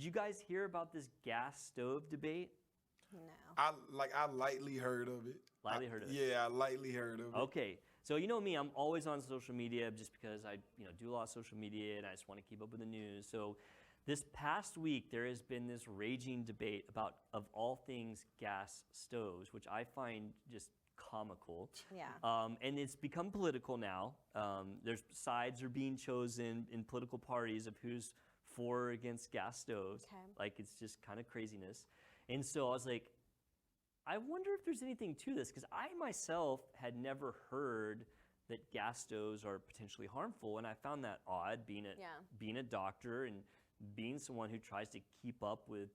Did you guys hear about this gas stove debate? No. I lightly heard of it. Lightly heard of it? Yeah, I lightly heard of it. Okay, so you know me, I'm always on social media just because I do a lot of social media and I just want to keep up with the news. So this past week, there has been this raging debate about, of all things, gas stoves, which I find just comical. Yeah. And it's become political now. There's sides are being chosen in political parties of who's for or against gas stoves. Okay. Like, it's just kind of craziness. And so I was like, I wonder if there's anything to this, because I myself had never heard that gas stoves are potentially harmful, and I found that odd being a doctor and being someone who tries to keep up with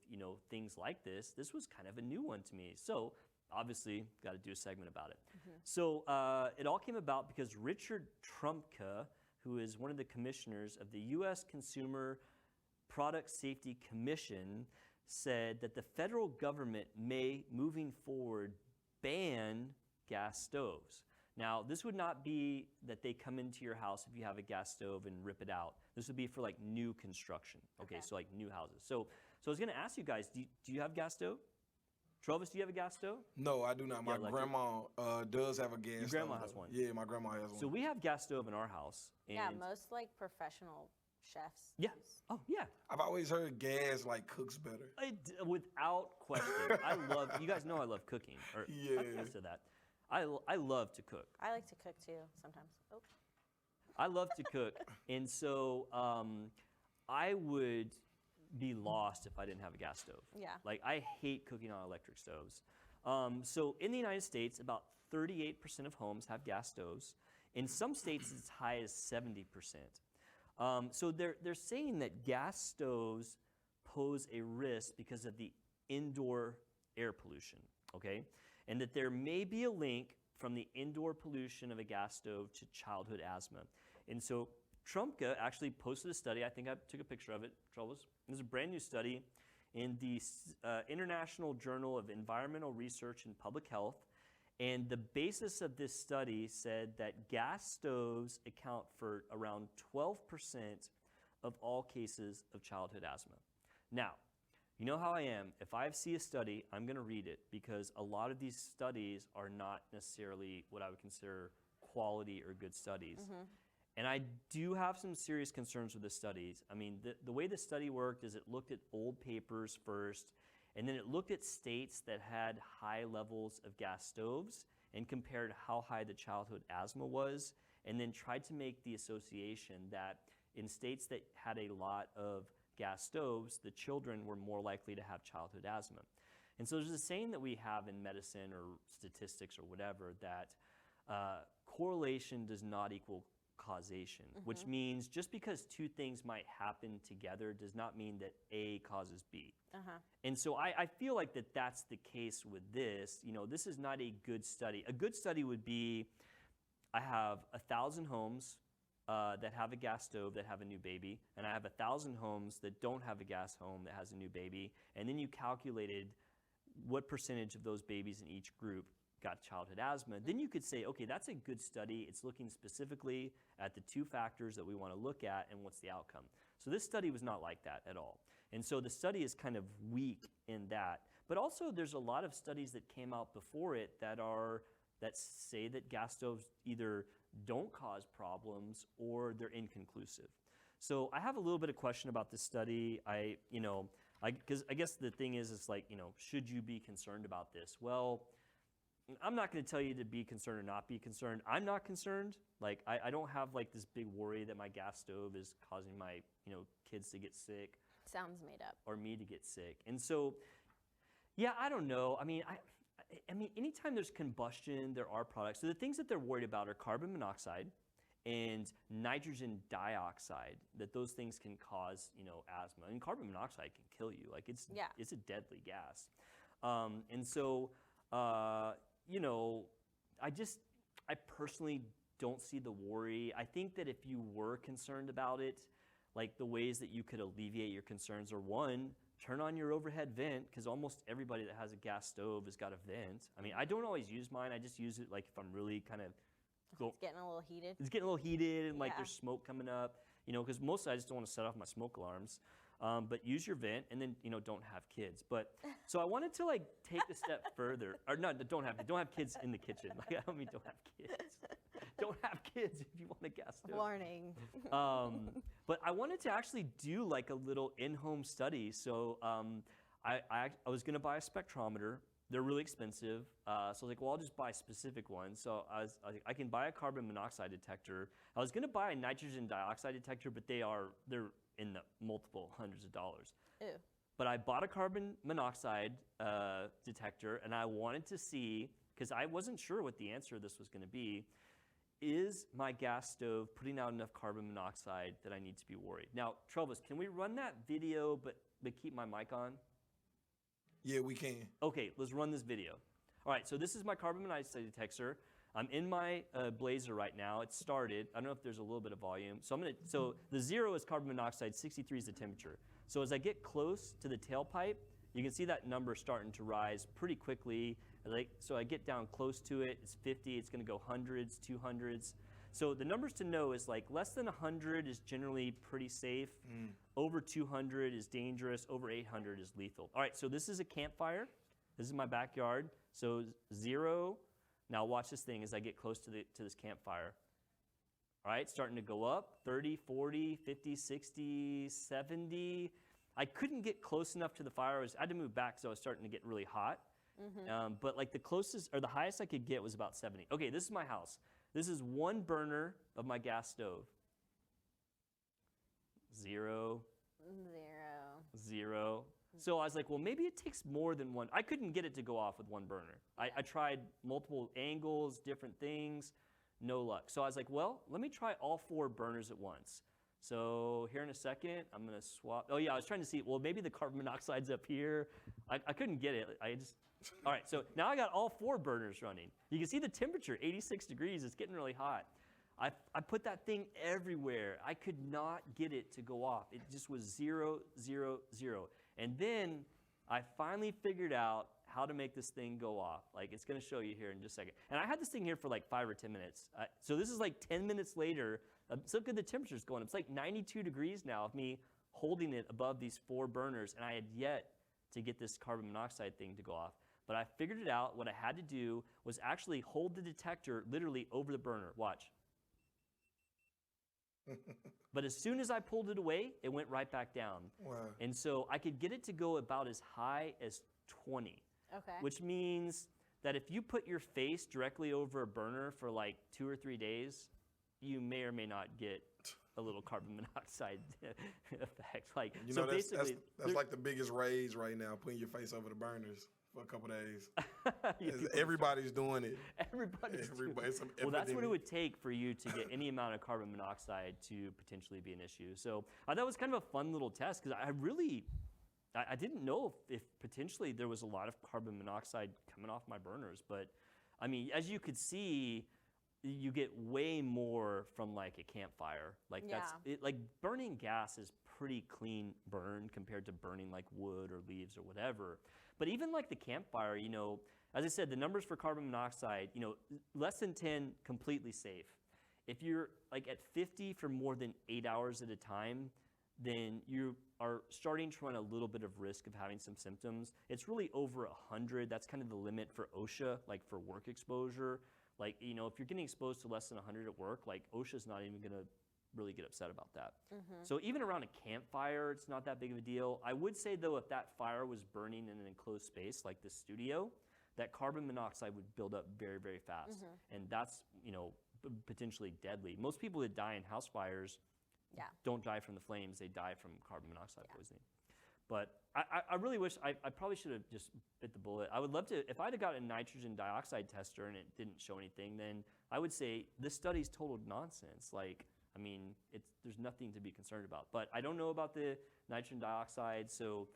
things like this. This was kind of a new one to me. So obviously, got to do a segment about it. Mm-hmm. So it all came about because Richard Trumka, who is one of the commissioners of the U.S. Consumer Product Safety Commission, said that the federal government may, moving forward, ban gas stoves. Now, this would not be that they come into your house if you have a gas stove and rip it out. This would be for like new construction. Okay. So like new houses. So I was going to ask you guys, do you have a gas stove? Travis, do you have a gas stove? No, I do not. My grandma does have a gas stove. Your grandma has one? Yeah, my grandma has one. So we have gas stove in our house. And Yeah, most like professional chefs. Yeah. use. Oh, yeah. I've always heard gas like cooks better. Without question. You guys know I love cooking. Or Yeah. I've said that. I love to cook. I like to cook too sometimes. Oh. I love to cook. And so I would be lost if I didn't have a gas stove. Yeah. Like, I hate cooking on electric stoves. So in the United States, about 38% of homes have gas stoves. In some states, it's as high as 70%. So they're saying that gas stoves pose a risk because of the indoor air pollution, okay? And that there may be a link from the indoor pollution of a gas stove to childhood asthma. And so Trumka actually posted a study. I think I took a picture of it, Travis. There's a brand new study in the International Journal of Environmental Research and Public Health. And the basis of this study said that gas stoves account for around 12% of all cases of childhood asthma. Now, you know how I am. If I see a study, I'm going to read it, because a lot of these studies are not necessarily what I would consider quality or good studies. Mm-hmm. And I do have some serious concerns with the studies. I mean, the way the study worked is it looked at old papers first, and then it looked at states that had high levels of gas stoves and compared how high the childhood asthma was, and then tried to make the association that in states that had a lot of gas stoves, the children were more likely to have childhood asthma. And so there's a saying that we have in medicine or statistics or whatever that correlation does not equal causation, which means just because two things might happen together does not mean that A causes B. And so I feel like that's the case with this. This is not a good study. A good study would be, I have 1,000 homes that have a gas stove that have a new baby, and I have 1,000 homes that don't have a gas home that has a new baby, and then you calculated what percentage of those babies in each group got childhood asthma. Then you could say, okay, that's a good study. It's looking specifically at the two factors that we want to look at and what's the outcome. So this study was not like that at all. And so the study is kind of weak in that. But also there's a lot of studies that came out before it that say that gas stoves either don't cause problems or they're inconclusive. So I have a little bit of question about this study. Because I guess the thing is like, should you be concerned about this? Well, I'm not going to tell you to be concerned or not be concerned. I'm not concerned. Like, I don't have like this big worry that my gas stove is causing my, kids to get sick. Sounds made up. Or me to get sick. And so, yeah, I don't know. I mean, anytime there's combustion, there are products. So the things that they're worried about are carbon monoxide and nitrogen dioxide, that those things can cause, asthma. And carbon monoxide can kill you. Like, it's a deadly gas. And so, I personally don't see the worry. I think that if you were concerned about it, like the ways that you could alleviate your concerns are, one, turn on your overhead vent, because almost everybody that has a gas stove has got a vent. I mean, I don't always use mine. I just use it like if I'm really kind of... It's getting a little heated. It's getting a little heated and like there's smoke coming up, because mostly I just don't want to set off my smoke alarms. But use your vent, and then don't have kids. But so I wanted to like take a step further, or no, don't have kids in the kitchen. Like I don't mean don't have kids. Don't have kids if you want a gas stove. Warning. But I wanted to actually do like a little in-home study. So I was gonna buy a spectrometer. They're really expensive. So I was like, well, I'll just buy specific ones. So I was like, I can buy a carbon monoxide detector. I was gonna buy a nitrogen dioxide detector, but they're in the multiple hundreds of dollars. Ew. But I bought a carbon monoxide detector, and I wanted to see, because I wasn't sure what the answer to this was gonna be, is my gas stove putting out enough carbon monoxide that I need to be worried? Now, Travis, can we run that video, but keep my mic on? Yeah, we can. Okay, let's run this video. All right, so this is my carbon monoxide detector. I'm in my Blazer right now. It started. I don't know if there's a little bit of volume. So the 0 is carbon monoxide, 63 is the temperature. So as I get close to the tailpipe, you can see that number starting to rise pretty quickly. So I get down close to it, it's 50, it's gonna go hundreds, 200s. So the numbers to know is like less than 100 is generally pretty safe. Over 200 is dangerous, over 800 is lethal. All right, so this is a campfire. This is my backyard. So 0, now watch this thing as I get close to this campfire. All right, starting to go up, 30, 40, 50, 60, 70. I couldn't get close enough to the fire. I had to move back because I was starting to get really hot. But like the closest, or the highest I could get was about 70. Okay, this is my house. This is one burner of my gas stove. 0, 0. So I was like, well, maybe it takes more than one. I couldn't get it to go off with one burner. I tried multiple angles, different things, no luck. So I was like, well, let me try all 4 burners at once. So here in a second, I'm gonna swap. Oh yeah, I was trying to see, well, maybe the carbon monoxide's up here. I couldn't get it. All right, so now I got all 4 burners running. You can see the temperature, 86 degrees, it's getting really hot. I put that thing everywhere. I could not get it to go off. It just was 0, 0, 0. And then I finally figured out how to make this thing go off. Like it's gonna show you here in just a second. And I had this thing here for like 5 or 10 minutes. So this is like 10 minutes later. So look at the temperature's going. It's like 92 degrees now of me holding it above these 4 burners, and I had yet to get this carbon monoxide thing to go off. But I figured it out. What I had to do was actually hold the detector literally over the burner. Watch. But as soon as I pulled it away, it went right back down. Wow. And so I could get it to go about as high as 20. Okay. Which means that if you put your face directly over a burner for like 2 or 3 days, you may or may not get a little carbon monoxide effect. Like, You so know, that's basically, like the biggest rage right now, putting your face over the burners for a couple days. people- Everybody's doing it. Everybody's doing it. It's an Well, that's what it epidemic. would take for you to get any amount of carbon monoxide to potentially be an issue. So I thought it was kind of a fun little test because I didn't know if potentially there was a lot of carbon monoxide coming off my burners. But I mean, as you could see, you get way more from like a campfire. Like like burning gas is pretty clean burn compared to burning like wood or leaves or whatever. But even like the campfire, as I said, the numbers for carbon monoxide, less than 10, completely safe. If you're like at 50 for more than 8 hours at a time, then you are starting to run a little bit of risk of having some symptoms. It's really over 100. That's kind of the limit for OSHA, like for work exposure. Like, if you're getting exposed to less than 100 at work, like OSHA's not even gonna really get upset about that. So even around a campfire, it's not that big of a deal. I would say though, if that fire was burning in an enclosed space like this studio, that carbon monoxide would build up very, very fast. And that's, potentially deadly. Most people that die in house fires don't die from the flames, they die from carbon monoxide poisoning. But I really wish, I probably should have just bit the bullet. I would love to, if I'd have got a nitrogen dioxide tester and it didn't show anything, then I would say this study's total nonsense. Like, I mean, there's nothing to be concerned about. But I don't know about the nitrogen dioxide, so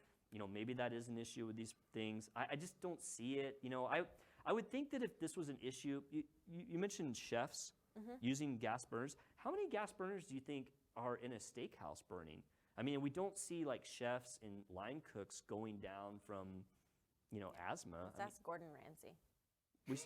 maybe that is an issue with these things. I just don't see it. I would think that if this was an issue, you mentioned chefs using gas burners. How many gas burners do you think are in a steakhouse burning? I mean, we don't see like chefs and line cooks going down from, asthma. That's Gordon Ramsay.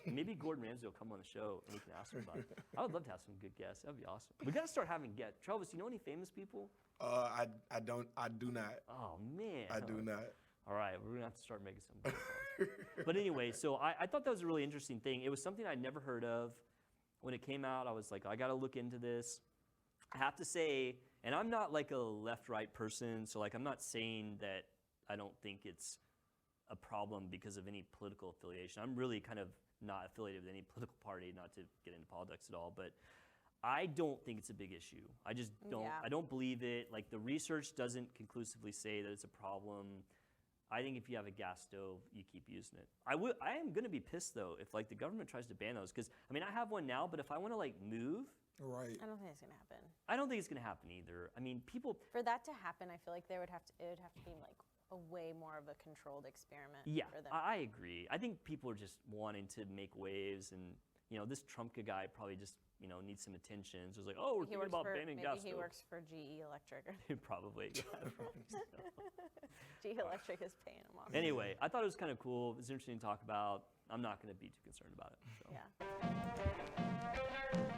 Maybe Gordon Ramsay will come on the show and we can ask him about it. I would love to have some good guests. That'd be awesome. We got to start having guests. Travis, you know any famous people? I do not. Oh, man. I do not. All right, we're going to have to start making some phone calls. But anyway, so I thought that was a really interesting thing. It was something I'd never heard of. When it came out, I was like, I got to look into this. I have to say, and I'm not like a left-right person, so like I'm not saying that I don't think it's a problem because of any political affiliation. I'm really kind of not affiliated with any political party, not to get into politics at all, but I don't think it's a big issue. I just don't. Yeah. I don't believe it. Like the research doesn't conclusively say that it's a problem. I think if you have a gas stove, you keep using it. I am gonna be pissed though if like the government tries to ban those, because I mean I have one now, but if I want to like move, Right. I don't think it's gonna happen. I don't think it's gonna happen either. I mean people. For that to happen, I feel like it would have to be like a way more of a controlled experiment. Yeah, for them. I agree. I think people are just wanting to make waves, and you know, this Trump guy probably just needs some attention. So it's like, oh, we're thinking about banning gas Maybe he stoves. works for GE Electric. Probably. Yeah, probably so. GE Electric is paying him off. Anyway, I thought it was kind of cool. It was interesting to talk about. I'm not going to be too concerned about it. So. Yeah.